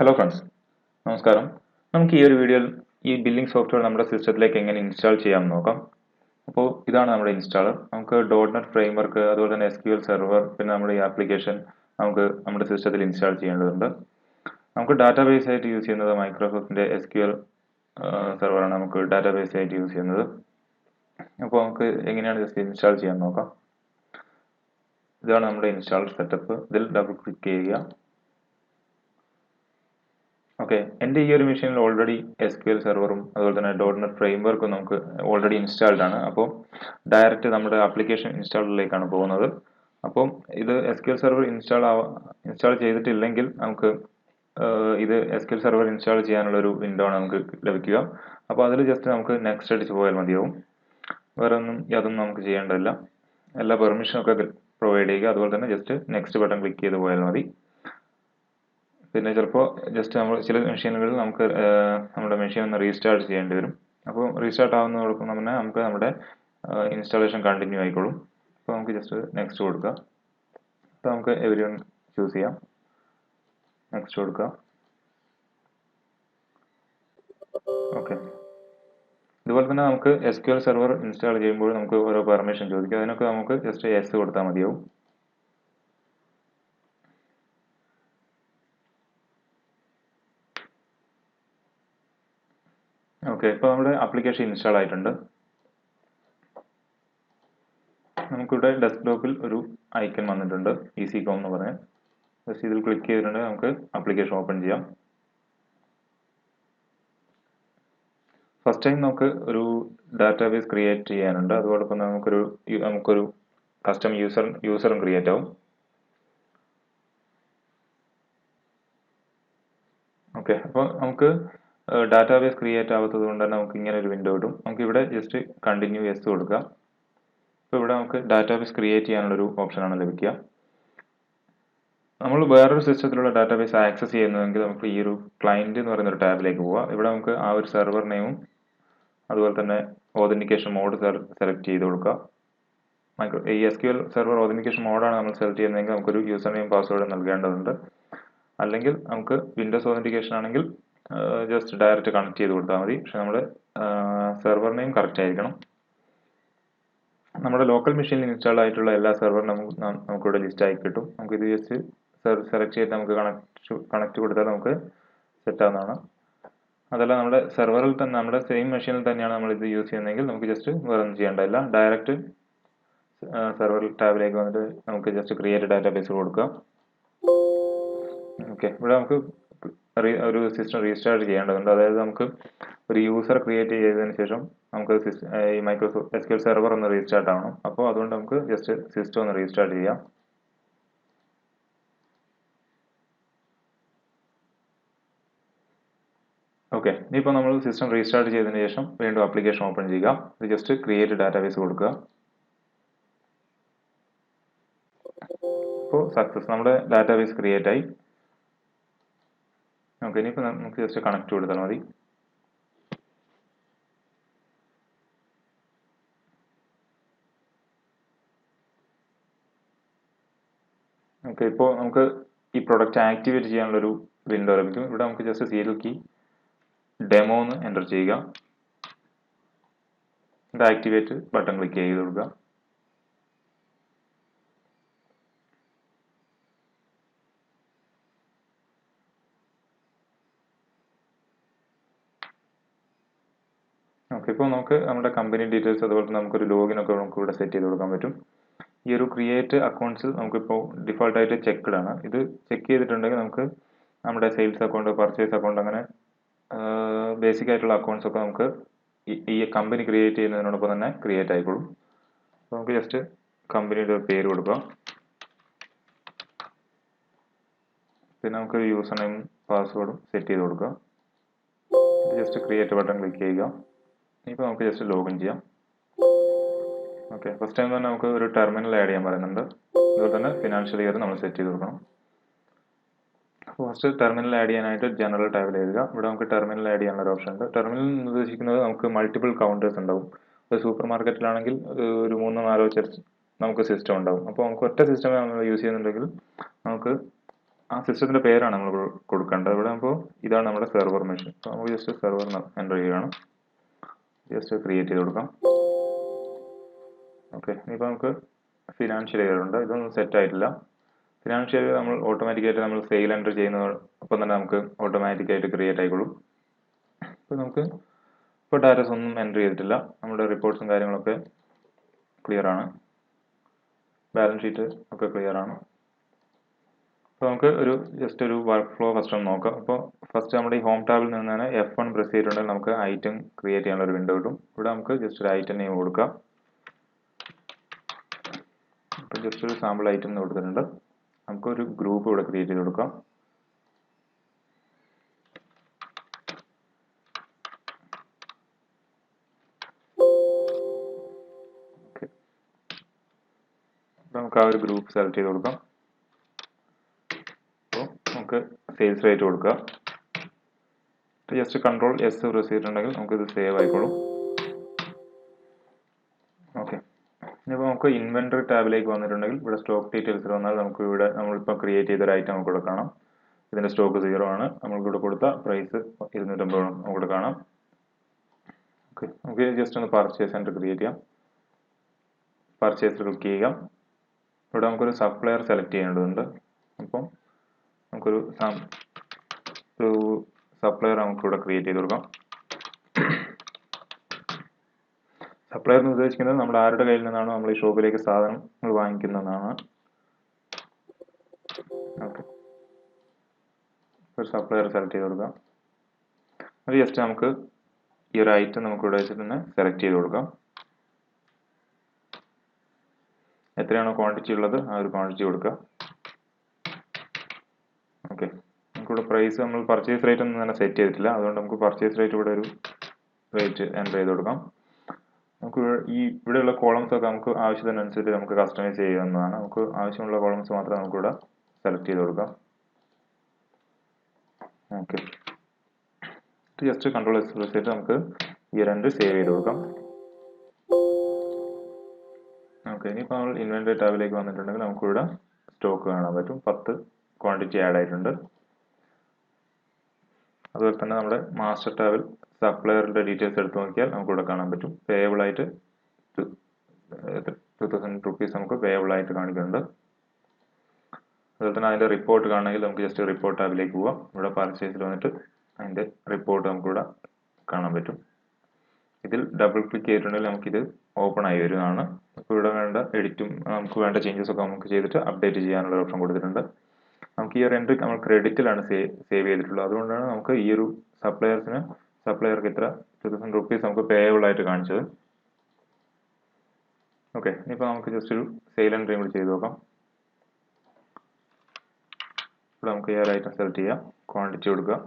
Hello friends, നമസ്കാരം. നമുക്ക് ഈ ഒരു വീഡിയോയിൽ ഈ ബില്ലിംഗ് സോഫ്റ്റ്വെയർ നമ്മുടെ സിസ്റ്റത്തിലേക്ക് എങ്ങനെ ഇൻസ്റ്റാൾ ചെയ്യാമെന്ന് നോക്കാം. അപ്പോൾ ഇതാണ് നമ്മുടെ ഇൻസ്റ്റാളർ. നമുക്ക് .NET ഫ്രെയിംവർക്ക്, അതുപോലെ തന്നെ SQL സെർവർ, പിന്നെ നമ്മുടെ ഈ ആപ്ലിക്കേഷൻ നമുക്ക് നമ്മുടെ സിസ്റ്റത്തിൽ ഇൻസ്റ്റാൾ ചെയ്യേണ്ടതുണ്ട്. നമുക്ക് ഡാറ്റാബേസ് ആയിട്ട് യൂസ് ചെയ്യുന്നത് മൈക്രോസോഫ്റ്റിന്റെ SQL സെർവറാണ് നമുക്ക് ഡാറ്റാബേസ് ആയിട്ട് യൂസ് ചെയ്യുന്നത്. അപ്പോൾ നമുക്ക് എങ്ങനെയാണ് ജസ്റ്റ് ഇൻസ്റ്റാൾ ചെയ്യാൻ നോക്കാം. ഇതാണ് നമ്മുടെ ഇൻസ്റ്റാളർ സെറ്റപ്പ്. ഇതിൽ ഡബിൾ ക്ലിക്ക് ചെയ്യുക. ഓക്കെ, എൻ്റെ ഈ ഒരു മെഷീനിൽ ഓൾറെഡി SQL സെർവറും അതുപോലെ തന്നെ .NET ഫ്രെയിംവർക്കും നമുക്ക് ഓൾറെഡി ഇൻസ്റ്റാൾഡ് ആണ്. അപ്പോൾ ഡയറക്റ്റ് നമ്മുടെ ആപ്ലിക്കേഷൻ ഇൻസ്റ്റാളറിലേക്കാണ് പോകുന്നത്. അപ്പം ഇത് SQL സെർവർ ഇൻസ്റ്റാൾ ചെയ്തിട്ടില്ലെങ്കിൽ നമുക്ക് ഇത് SQL സെർവർ ഇൻസ്റ്റാൾ ചെയ്യാനുള്ള ഒരു വിൻഡോ ആണ് നമുക്ക് ലഭിക്കുക. അപ്പോൾ അതിൽ ജസ്റ്റ് നമുക്ക് നെക്സ്റ്റ് അടിച്ച് പോയാൽ മതിയാവും. വേറെ ഒന്നും യാതൊന്നും നമുക്ക് ചെയ്യേണ്ടതില്ല. എല്ലാ പെർമിഷനൊക്കെ പ്രൊവൈഡ് ചെയ്യുക. അതുപോലെ തന്നെ ജസ്റ്റ് നെക്സ്റ്റ് ബട്ടൺ ക്ലിക്ക് ചെയ്ത് പോയാൽ മതി. പിന്നെ ചിലപ്പോൾ ജസ്റ്റ് നമ്മൾ ചില മെഷീനുകളിൽ നമുക്ക് നമ്മുടെ മെഷീൻ ഒന്ന് റീസ്റ്റാർട്ട് ചെയ്യേണ്ടി വരും. അപ്പോൾ റീസ്റ്റാർട്ട് ആവുന്നതോടൊപ്പം തന്നെ നമുക്ക് നമ്മുടെ ഇൻസ്റ്റാളേഷൻ കണ്ടിന്യൂ ആയിക്കോളും. അപ്പോൾ നമുക്ക് ജസ്റ്റ് നെക്സ്റ്റ് കൊടുക്കുക. അപ്പോൾ നമുക്ക് എവരി വൺ ചൂസ് ചെയ്യാം. നെക്സ്റ്റ് കൊടുക്കുക. ഓക്കെ, ഇതുപോലെ തന്നെ നമുക്ക് SQL സെർവർ ഇൻസ്റ്റാൾ ചെയ്യുമ്പോൾ നമുക്ക് ഓരോ പെർമിഷൻ ചോദിക്കും. അതിനൊക്കെ നമുക്ക് ജസ്റ്റ് യെസ് കൊടുത്താൽ മതിയാവും. ഓക്കെ, ഇപ്പോൾ നമ്മുടെ ആപ്ലിക്കേഷൻ ഇൻസ്റ്റാൾ ആയിട്ടുണ്ട്. നമുക്കിവിടെ ഡെസ്ക്ടോപ്പിൽ ഒരു ഐക്കൺ വന്നിട്ടുണ്ട്, EasyCom എന്ന് പറഞ്ഞ്. ജസ്റ്റ് ഇതിൽ ക്ലിക്ക് ചെയ്തിട്ടുണ്ടെങ്കിൽ നമുക്ക് ആപ്ലിക്കേഷൻ ഓപ്പൺ ചെയ്യാം. ഫസ്റ്റ് ടൈം നമുക്ക് ഒരു ഡാറ്റാബേസ് ക്രിയേറ്റ് ചെയ്യാനുണ്ട്. അതോടൊപ്പം നമുക്കൊരു കസ്റ്റം യൂസറും ക്രിയേറ്റ് ആവും. ഓക്കെ, അപ്പോൾ നമുക്ക് ഡാറ്റാബേസ് ക്രിയേറ്റ് ആവാത്തത് കൊണ്ട് തന്നെ നമുക്ക് ഇങ്ങനെ ഒരു വിൻഡോ കിട്ടും. നമുക്ക് ഇവിടെ ജസ്റ്റ് കണ്ടിന്യൂ യെസ് കൊടുക്കാം. അപ്പോൾ ഇവിടെ നമുക്ക് ഡാറ്റാബേസ് ക്രിയേറ്റ് ചെയ്യാനുള്ളൊരു ഓപ്ഷനാണ് ലഭിക്കുക. നമ്മൾ വേറൊരു സിസ്റ്റത്തിലുള്ള ഡാറ്റാബേസ് ആക്സസ് ചെയ്യുന്നതെങ്കിൽ നമുക്ക് ഈ ഒരു ക്ലയന്റ് എന്ന് പറയുന്ന ഒരു ടാബിലേക്ക് പോവാം. ഇവിടെ നമുക്ക് ആ ഒരു സെർവർ നെയിമും അതുപോലെ തന്നെ ഓതന്റിക്കേഷൻ മോഡ് സെലക്ട് ചെയ്ത് കൊടുക്കുക. ഈ SQL സെർവർ ഓതന്റിക്കേഷൻ മോഡാണ് നമ്മൾ സെലക്ട് ചെയ്യുന്നതെങ്കിൽ നമുക്കൊരു യൂസർ നെയിം പാസ്വേഡ് നൽകേണ്ടതുണ്ട്. അല്ലെങ്കിൽ നമുക്ക് വിൻഡോസ് ഓതന്റിക്കേഷൻ ആണെങ്കിൽ ജസ്റ്റ് ഡയറക്റ്റ് കണക്ട് ചെയ്ത് കൊടുത്താൽ മതി. പക്ഷെ നമ്മുടെ സെർവർ നെയിം കറക്റ്റ് ആയിരിക്കണം. നമ്മുടെ ലോക്കൽ മെഷീനിൽ ഇൻസ്റ്റാൾ ആയിട്ടുള്ള എല്ലാ സെർവറും നമുക്കിവിടെ ലിസ്റ്റ് ആയി കിട്ടും. നമുക്ക് ഇത് ജസ്റ്റ് സെലക്ട് ചെയ്ത് നമുക്ക് കണക്ട് കൊടുത്താൽ നമുക്ക് സെറ്റ് ആവുന്നതാണ്. അതല്ല നമ്മുടെ സെർവറിൽ തന്നെ നമ്മുടെ സെയിം മെഷീനിൽ തന്നെയാണ് നമ്മൾ ഇത് യൂസ് ചെയ്യുന്നതെങ്കിൽ നമുക്ക് ജസ്റ്റ് വേറെ ഒന്നും ചെയ്യേണ്ടതില്ല. ഡയറക്റ്റ് സെർവർ ടാബിലേക്ക് വന്നിട്ട് നമുക്ക് ജസ്റ്റ് ക്രിയേറ്റ് ഡാറ്റാബേസ് കൊടുക്കുക. ഓക്കെ, ഇവിടെ നമുക്ക് ഒരു സിസ്റ്റം റീസ്റ്റാർട്ട് ചെയ്യേണ്ടതുണ്ട്. അതായത് നമുക്ക് ഒരു യൂസർ ക്രിയേറ്റ് ചെയ്തതിന് ശേഷം നമുക്ക് ഈ മൈക്രോസോഫ്റ്റ് SQL സെർവർ ഒന്ന് റീസ്റ്റാർട്ട് ആവണം. അപ്പോൾ അതുകൊണ്ട് നമുക്ക് ജസ്റ്റ് സിസ്റ്റം ഒന്ന് റീസ്റ്റാർട്ട് ചെയ്യാം. ഓക്കെ, ഇനിയിപ്പോൾ നമ്മൾ സിസ്റ്റം റീസ്റ്റാർട്ട് ചെയ്തതിന് ശേഷം വീണ്ടും ആപ്ലിക്കേഷൻ ഓപ്പൺ ചെയ്യുക. ഇത് ജസ്റ്റ് ക്രിയേറ്റ് ഡാറ്റാബേസ് കൊടുക്കുക. അപ്പോൾ സക്സസ്, നമ്മുടെ ഡാറ്റാബേസ് ക്രിയേറ്റ് ആയി. ഓക്കെ, ഇനിയിപ്പോൾ നമുക്ക് ജസ്റ്റ് കണക്ട് കൊടുത്താൽ മതി. ഓക്കെ, ഇപ്പോൾ നമുക്ക് ഈ പ്രൊഡക്റ്റ് ആക്ടിവേറ്റ് ചെയ്യാനുള്ളൊരു വിൻഡോ ലഭിക്കും. ഇവിടെ നമുക്ക് ജസ്റ്റ് സീരിയൽ കീ ഡെമോ എന്ന് എൻ്റർ ചെയ്യുക. ഇത് ആക്ടിവേറ്റ് ബട്ടൺ ക്ലിക്ക് ചെയ്ത് കൊടുക്കുക. ഓക്കെ, ഇപ്പോൾ നമുക്ക് നമ്മുടെ കമ്പനി ഡീറ്റെയിൽസ് അതുപോലെ തന്നെ നമുക്കൊരു ലോഗിനൊക്കെ നമുക്ക് ഇവിടെ സെറ്റ് ചെയ്ത് കൊടുക്കാൻ പറ്റും. ഈ ഒരു ക്രിയേറ്റ് അക്കൗണ്ട്സിൽ നമുക്കിപ്പോൾ ഡിഫോൾട്ടായിട്ട് ചെക്ക്ഡ് ആണ്. ഇത് ചെക്ക് ചെയ്തിട്ടുണ്ടെങ്കിൽ നമുക്ക് നമ്മുടെ സെയിൽസ് അക്കൗണ്ട്, പർച്ചേസ് അക്കൗണ്ട്, അങ്ങനെ ബേസിക് ആയിട്ടുള്ള അക്കൗണ്ട്സ് ഒക്കെ നമുക്ക് ഈ കമ്പനി ക്രിയേറ്റ് ചെയ്യുന്നതിനോടൊപ്പം തന്നെ ക്രിയേറ്റ് ആയിക്കോളും. അപ്പോൾ നമുക്ക് ജസ്റ്റ് കമ്പനിയുടെ ഒരു പേര് കൊടുക്കാം. പിന്നെ നമുക്ക് യൂസർ നെയിം പാസ്വേഡും സെറ്റ് ചെയ്ത് കൊടുക്കാം. ജസ്റ്റ് ക്രിയേറ്റ് ബട്ടൺ ക്ലിക്ക് ചെയ്യുക. ഇപ്പോൾ നമുക്ക് ജസ്റ്റ് ലോഗിൻ ചെയ്യാം. ഓക്കെ, ഫസ്റ്റ് ടൈം തന്നെ നമുക്ക് ഒരു ടെർമിനൽ ആഡ് ചെയ്യാൻ പറയുന്നുണ്ട്. അതുപോലെ തന്നെ ഫിനാൻഷ്യൽ ഇയർ നമ്മൾ സെറ്റ് ചെയ്ത് കൊടുക്കണം. അപ്പോൾ ഫസ്റ്റ് ടെർമിനൽ ആഡ് ചെയ്യാനായിട്ട് ജനറൽ ടാബിൽ എഴുതുക. ഇവിടെ നമുക്ക് ടെർമിനൽ ആഡ് ചെയ്യാനുള്ള ഒരു ഓപ്ഷൻ ഉണ്ട്. ടെർമിനൽ നിർദ്ദേശിക്കുന്നത് നമുക്ക് മൾട്ടിപ്പിൾ കൗണ്ടേഴ്സ് ഉണ്ടാവും. ഒരു സൂപ്പർ മാർക്കറ്റിലാണെങ്കിൽ ഒരു 3-4 നമുക്ക് സിസ്റ്റം ഉണ്ടാവും. അപ്പോൾ നമുക്ക് ഒറ്റ സിസ്റ്റം നമ്മൾ യൂസ് ചെയ്യുന്നുണ്ടെങ്കിൽ നമുക്ക് ആ സിസ്റ്റത്തിന്റെ പേരാണ് നമ്മൾ കൊടുക്കേണ്ടത്. ഇവിടെ അപ്പോൾ ഇതാണ് നമ്മുടെ സെർവർ മെഷീൻ. അപ്പോൾ നമുക്ക് ജസ്റ്റ് സെർവർ എൻ്റർ ചെയ്യുകയാണ്. ജസ്റ്റ് ക്രിയേറ്റ് ചെയ്ത് കൊടുക്കാം. ഓക്കെ, ഇപ്പോൾ നമുക്ക് ഫിനാൻഷ്യൽ ഇയർ ഉണ്ട്. ഇതൊന്നും സെറ്റ് ആയിട്ടില്ല. ഫിനാൻഷ്യൽ നമ്മൾ ഓട്ടോമാറ്റിക്കായിട്ട് നമ്മൾ സെയിൽ എൻ്റർ ചെയ്യുന്നതൊപ്പം തന്നെ നമുക്ക് ഓട്ടോമാറ്റിക്കായിട്ട് ക്രിയേറ്റ് ആയിക്കോളും. ഇപ്പോൾ നമുക്ക് ഇപ്പോൾ ഡാറ്റാസ് ഒന്നും എൻ്റർ ചെയ്തിട്ടില്ല. നമ്മുടെ റിപ്പോർട്ട്സും കാര്യങ്ങളൊക്കെ ക്ലിയർ ആണ്. ബാലൻസ് ഷീറ്റ് ഒക്കെ ക്ലിയർ ആണ്. അപ്പോൾ നമുക്ക് ജസ്റ്റ് ഒരു വർക്ക് ഫ്ലോ ഫസ്റ്റ് ഒന്ന് നോക്കാം. അപ്പോൾ ഫസ്റ്റ് നമ്മുടെ ഈ ഹോം ടാബിൽ നിന്ന് തന്നെ F1 പ്രസ് ചെയ്തിട്ടുണ്ടെങ്കിൽ നമുക്ക് ഐറ്റം ക്രിയേറ്റ് ചെയ്യാനുള്ള ഒരു വിൻഡോ കിട്ടും. ഇവിടെ നമുക്ക് ജസ്റ്റ് ഒരു ഐറ്റം നെയിം കൊടുക്കാം. അപ്പോൾ ജസ്റ്റ് ഒരു സാമ്പിൾ ഐറ്റം എന്ന് കൊടുത്തിട്ടുണ്ട്. നമുക്കൊരു ഗ്രൂപ്പ് ഇവിടെ ക്രിയേറ്റ് ചെയ്ത് കൊടുക്കാം. ഓക്കെ, അപ്പോൾ നമുക്ക് ആ ഒരു ഗ്രൂപ്പ് സെലക്ട് ചെയ്ത് കൊടുക്കാം. അപ്പോൾ നമുക്ക് സെയിൽസ് റേറ്റ് കൊടുക്കുക. ജസ്റ്റ് കൺട്രോൾ S പ്രസ് ചെയ്തിട്ടുണ്ടെങ്കിൽ നമുക്കിത് സേവ് ആയിക്കോളും. ഓക്കെ, ഇനിയിപ്പോൾ നമുക്ക് ഇൻവെന്ററി ടാബിലേക്ക് വന്നിട്ടുണ്ടെങ്കിൽ ഇവിടെ സ്റ്റോക്ക് ഡീറ്റെയിൽസിൽ വന്നാൽ നമുക്ക് ഇവിടെ നമ്മളിപ്പോൾ ക്രിയേറ്റ് ചെയ്തൊരു ഐറ്റം നമുക്ക് ഇവിടെ കാണാം. ഇതിൻ്റെ സ്റ്റോക്ക് 0 ആണ്. നമ്മൾക്കിവിടെ കൊടുത്ത പ്രൈസ് 250 നമുക്കിവിടെ കാണാം. ഓക്കെ, നമുക്ക് ജസ്റ്റ് ഒന്ന് പർച്ചേസ് സെൻറ്റർ ക്രിയേറ്റ് ചെയ്യാം. പർച്ചേസ് ക്ലിക്ക് ചെയ്യാം. ഇവിടെ നമുക്കൊരു സപ്ലയർ സെലക്ട് ചെയ്യേണ്ടതുണ്ട്. അപ്പം നമുക്കൊരു സപ്ലയർ നമുക്കിവിടെ ക്രിയേറ്റ് ചെയ്ത് കൊടുക്കാം. സപ്ലയർ എന്ന് ഉദ്ദേശിക്കുന്നത് നമ്മൾ ആരുടെ കയ്യിൽ നിന്നാണോ നമ്മൾ ഈ ഷോപ്പിലേക്ക് സാധനങ്ങൾ വാങ്ങിക്കുന്നതാണ്. ഓക്കെ, ഒരു സപ്ലയർ സെലക്ട് ചെയ്ത് കൊടുക്കാം. അത് ജസ്റ്റ് നമുക്ക് ഈ ഒരു ഐറ്റം നമുക്ക് ഇവിടെ വെച്ചിട്ട് തന്നെ സെലക്ട് ചെയ്ത് കൊടുക്കാം. എത്രയാണോ ക്വാണ്ടിറ്റി ഉള്ളത് ആ ഒരു ക്വാണ്ടിറ്റി കൊടുക്കുക. ഓക്കെ, നമുക്കിവിടെ പ്രൈസ് നമ്മൾ പർച്ചേസ് റേറ്റ് ഒന്നും തന്നെ സെറ്റ് ചെയ്തിട്ടില്ല. അതുകൊണ്ട് നമുക്ക് പർച്ചേസ് റേറ്റ് ഇവിടെ ഒരു റേറ്റ് എൻ്റർ ചെയ്ത് കൊടുക്കാം. നമുക്ക് ഇവിടെയുള്ള കോളംസ് ഒക്കെ നമുക്ക് ആവശ്യത്തിനനുസരിച്ച് നമുക്ക് കസ്റ്റമൈസ് ചെയ്യാവുന്നതാണ്. നമുക്ക് ആവശ്യമുള്ള കോളംസ് മാത്രം നമുക്കിവിടെ സെലക്ട് ചെയ്ത് കൊടുക്കാം. Okay, just control S press ചെയ്തിട്ട് നമുക്ക് ഇയർ എൻഡ് സേവ് ചെയ്ത് കൊടുക്കാം. ഓക്കെ, ഇനിയിപ്പോൾ നമ്മൾ ഇൻവെന്ററി ടാബിലേക്ക് വന്നിട്ടുണ്ടെങ്കിൽ നമുക്കിവിടെ സ്റ്റോക്ക് കാണാൻ പറ്റും. 10 ക്വാണ്ടിറ്റി ആഡ് ആയിട്ടുണ്ട്. അതുപോലെ തന്നെ നമ്മുടെ മാസ്റ്റർ ടാബിൽ സപ്ലയറിന്റെ ഡീറ്റെയിൽസ് എടുത്ത് നോക്കിയാൽ നമുക്കിവിടെ കാണാൻ പറ്റും. പേയബിൾ ആയിട്ട് 2000 റുപ്പീസ് നമുക്ക് പേയബിൾ ആയിട്ട് കാണിക്കുന്നുണ്ട്. അതുപോലെ തന്നെ അതിന്റെ റിപ്പോർട്ട് കാണണമെങ്കിൽ നമുക്ക് ജസ്റ്റ് റിപ്പോർട്ട് ടാബിലേക്ക് പോവാം. ഇവിടെ പർച്ചേസിൽ വന്നിട്ട് അതിന്റെ റിപ്പോർട്ട് നമുക്കിവിടെ കാണാൻ പറ്റും. ഇതിൽ ഡബിൾ ക്ലിക്ക് ചെയ്തിട്ടുണ്ടെങ്കിൽ നമുക്കിത് ഓപ്പൺ ആയി വരുന്നതാണ്. അപ്പോൾ ഇവിടെ വേണ്ട എഡിറ്റും നമുക്ക് വേണ്ട ചേഞ്ചസ് ഒക്കെ നമുക്ക് ചെയ്തിട്ട് അപ്ഡേറ്റ് ചെയ്യാനുള്ള ഓപ്ഷൻ കൊടുത്തിട്ടുണ്ട്. നമുക്ക് ഈ ഒരു എൻട്രി നമ്മൾ ക്രെഡിറ്റിലാണ് സേവ് ചെയ്തിട്ടുള്ളത്. അതുകൊണ്ടാണ് നമുക്ക് ഈ ഒരു സപ്ലയർക്ക് ഇത്ര 2000 റുപ്പീസ് നമുക്ക് പേയബിൾ ആയിട്ട് കാണിച്ചത്. ഓക്കെ, ഇനിയിപ്പോൾ നമുക്ക് ജസ്റ്റ് ഒരു സെയിൽ എൻട്രി കൂടി ചെയ്ത് നോക്കാം. ഇവിടെ നമുക്ക് ഈ ഒരു ഐറ്റം സെലക്ട് ചെയ്യാം. ക്വാണ്ടിറ്റി കൊടുക്കുക.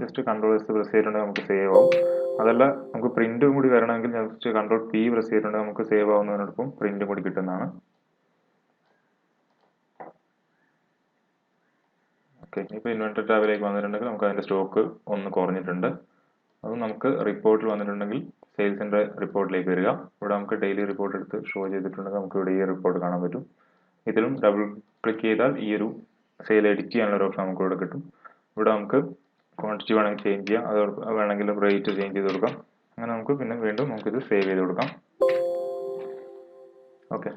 ജസ്റ്റ് കൺട്രോൾ S പ്രസ് ചെയ്തിട്ടുണ്ടെങ്കിൽ നമുക്ക് സേവ് ആവും. അതല്ല നമുക്ക് പ്രിന്റും കൂടി വരണമെങ്കിൽ ജസ്റ്റ് കൺട്രോൾ P പ്രസ് ചെയ്തിട്ടുണ്ടെങ്കിൽ നമുക്ക് സേവ് ആവുന്നതിനോടൊപ്പം പ്രിന്റും കൂടി കിട്ടുന്നതാണ്. ഓക്കെ, ഇപ്പോൾ ഇൻവെന്ററി ടാബിലേക്ക് വന്നിട്ടുണ്ടെങ്കിൽ നമുക്ക് അതിന്റെ സ്റ്റോക്ക് ഒന്ന് കുറഞ്ഞിട്ടുണ്ട്. അത് നമുക്ക് റിപ്പോർട്ടിൽ വന്നിട്ടുണ്ടെങ്കിൽ സെയിൽസിന്റെ റിപ്പോർട്ടിലേക്ക് വരിക. ഇവിടെ നമുക്ക് ഡെയിലി റിപ്പോർട്ട് എടുത്ത് ഷോ ചെയ്തിട്ടുണ്ടെങ്കിൽ നമുക്ക് ഇവിടെ ഈ റിപ്പോർട്ട് കാണാൻ പറ്റും. ഇതിലും ഡബിൾ ക്ലിക്ക് ചെയ്താൽ ഈ ഒരു സെയിൽ എഡിറ്റ് ചെയ്യാനുള്ള ഒരു ഓപ്ഷൻ നമുക്ക് ഇവിടെ കിട്ടും. ഇവിടെ നമുക്ക് ക്വാണ്ടിറ്റി വേണമെങ്കിൽ ചേഞ്ച് ചെയ്യാം. അത് വേണമെങ്കിൽ റേറ്റ് ചേഞ്ച് ചെയ്ത് കൊടുക്കാം. അങ്ങനെ നമുക്ക് പിന്നെ വീണ്ടും നമുക്കിത് സേവ് ചെയ്ത് കൊടുക്കാം. ഓക്കെ,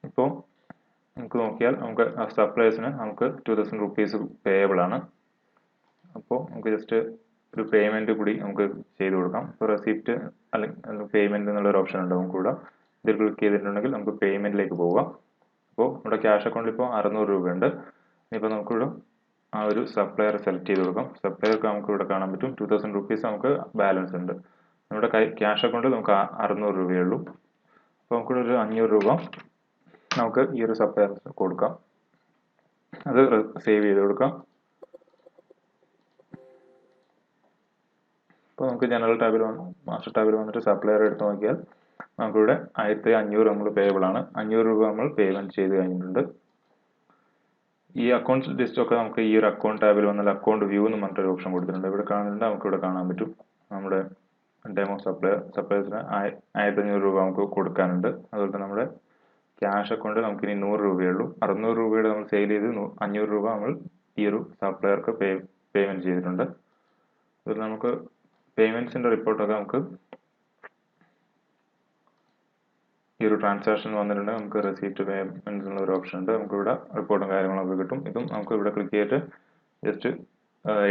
ഇപ്പോൾ നമുക്ക് നോക്കിയാൽ നമുക്ക് സപ്ലൈസിന് നമുക്ക് 2000 റുപ്പീസ് പേയബിൾ ആണ്. അപ്പോൾ നമുക്ക് ജസ്റ്റ് ഒരു പേയ്മെന്റ് കൂടി നമുക്ക് ചെയ്ത് കൊടുക്കാം. ഇപ്പോൾ റെസിപ്റ്റ് അല്ലെങ്കിൽ പേയ്മെന്റ് എന്നുള്ളൊരു ഓപ്ഷൻ ഉണ്ട് നമുക്ക് ഇവിടെ. ഇതിൽ ക്ലിക്ക് ചെയ്തിട്ടുണ്ടെങ്കിൽ നമുക്ക് പേയ്മെന്റിലേക്ക് പോകാം. അപ്പോൾ ഇവിടെ ക്യാഷ് അക്കൗണ്ടിൽ ഇപ്പോൾ 600 രൂപയുണ്ട്. ഇപ്പോൾ നമുക്കിവിടെ ആ ഒരു സപ്ലയർ സെലക്ട് ചെയ്ത് കൊടുക്കാം. സപ്ലയർക്ക് നമുക്ക് ഇവിടെ കാണാൻ പറ്റും 2000 റുപ്പീസ് നമുക്ക് ബാലൻസ് ഉണ്ട്. നമ്മുടെ ക്യാഷ് അക്കൗണ്ടിൽ നമുക്ക് 600 രൂപയേ ഉള്ളൂ. അപ്പോൾ നമുക്കിവിടെ ഒരു 500 രൂപ നമുക്ക് ഈ ഒരു സപ്ലയർ കൊടുക്കാം. അത് സേവ് ചെയ്ത് കൊടുക്കാം. ഇപ്പോൾ നമുക്ക് ജനറൽ ടാബിൽ മാസ്റ്റർ ടാബിൽ വന്നിട്ട് സപ്ലയർ എടുത്ത് നോക്കിയാൽ നമുക്കിവിടെ 1500 നമ്മൾ പേയബിൾ ആണ്. 500 രൂപ നമ്മൾ പേയ്മെന്റ് ചെയ്ത് കഴിഞ്ഞിട്ടുണ്ട്. ഈ അക്കൗണ്ട്സ് ലിസ്റ്റ് ഒക്കെ നമുക്ക് ഈ ഒരു അക്കൗണ്ട് ടാബിൽ വന്നാൽ അക്കൗണ്ട് വ്യൂ എന്ന് പറഞ്ഞിട്ടൊരു ഓപ്ഷൻ കൊടുത്തിട്ടുണ്ട്. ഇവിടെ കാണുന്നുണ്ട്, നമുക്ക് ഇവിടെ കാണാൻ പറ്റും. നമ്മുടെ ഡെമോ സപ്ലയേഴ്സിന് 1500 രൂപ നമുക്ക് കൊടുക്കാനുണ്ട്. അതുപോലെ തന്നെ നമ്മുടെ ക്യാഷ് അക്കൗണ്ട് നമുക്ക് ഇനി 100 രൂപയുള്ളൂ. 600 രൂപയുടെ നമ്മൾ സെയിൽ ചെയ്ത് 500 രൂപ നമ്മൾ ഈ ഒരു സപ്ലയർക്ക് പേയ്മെന്റ് ചെയ്തിട്ടുണ്ട്. ഇതിൽ നമുക്ക് പേയ്മെന്റ്സിന്റെ റിപ്പോർട്ടൊക്കെ നമുക്ക് ഈ ഒരു ട്രാൻസാക്ഷൻ വന്നിട്ടുണ്ട്. നമുക്ക് റെസീപ്റ്റ് പേയ്മെന്റ്സ് എന്നുള്ള ഒരു ഓപ്ഷൻ ഉണ്ട്. നമുക്ക് ഇവിടെ റിപ്പോർട്ടും കാര്യങ്ങളൊക്കെ കിട്ടും. ഇതും നമുക്ക് ഇവിടെ ക്ലിക്ക് ചെയ്തിട്ട് ജസ്റ്റ്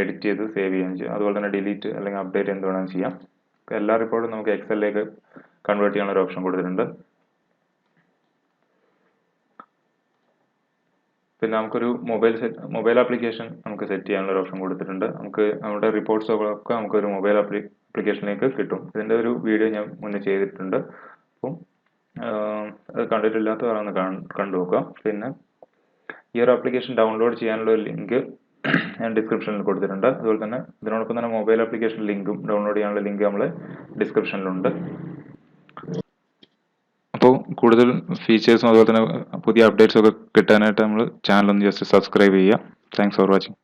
എഡിറ്റ് ചെയ്ത് സേവ് ചെയ്യാൻ ചെയ്യാം. അതുപോലെ തന്നെ ഡിലീറ്റ് അല്ലെങ്കിൽ അപ്ഡേറ്റ് എന്ത് വേണമെങ്കിലും ചെയ്യാം. എല്ലാ റിപ്പോർട്ടും നമുക്ക് എക്സലിലേക്ക് കൺവേർട്ട് ചെയ്യാനുള്ള ഒരു ഓപ്ഷൻ കൊടുത്തിട്ടുണ്ട്. പിന്നെ നമുക്കൊരു മൊബൈൽ ആപ്ലിക്കേഷൻ നമുക്ക് സെറ്റ് ചെയ്യാനുള്ള ഒരു ഓപ്ഷൻ കൊടുത്തിട്ടുണ്ട്. നമുക്ക് നമ്മുടെ റിപ്പോർട്ട്സൊക്കെ നമുക്ക് ഒരു മൊബൈൽ ആപ്ലിക്കേഷനിലേക്ക് കിട്ടും. ഇതിന്റെ ഒരു വീഡിയോ ഞാൻ മുന്നേ ചെയ്തിട്ടുണ്ട്. അപ്പം അത് കണ്ടിട്ടില്ലാത്തവർ ഒന്ന് കണ്ടു നോക്കുക. പിന്നെ ഈ ഒരു ആപ്ലിക്കേഷൻ ഡൗൺലോഡ് ചെയ്യാനുള്ള ഒരു ലിങ്ക് ഞാൻ ഡിസ്ക്രിപ്ഷനിൽ കൊടുത്തിട്ടുണ്ട്. അതുപോലെ തന്നെ ഇതിനോടൊപ്പം തന്നെ മൊബൈൽ ആപ്ലിക്കേഷൻ ലിങ്കും ഡൗൺലോഡ് ചെയ്യാനുള്ള ലിങ്ക് നമ്മൾ ഡിസ്ക്രിപ്ഷനിലുണ്ട്. അപ്പോൾ കൂടുതൽ ഫീച്ചേഴ്സും അതുപോലെ തന്നെ പുതിയ അപ്ഡേറ്റ്സും ഒക്കെ കിട്ടാനായിട്ട് നമ്മൾ ചാനൽ ഒന്ന് ജസ്റ്റ് സബ്സ്ക്രൈബ് ചെയ്യുക. Thanks for watching.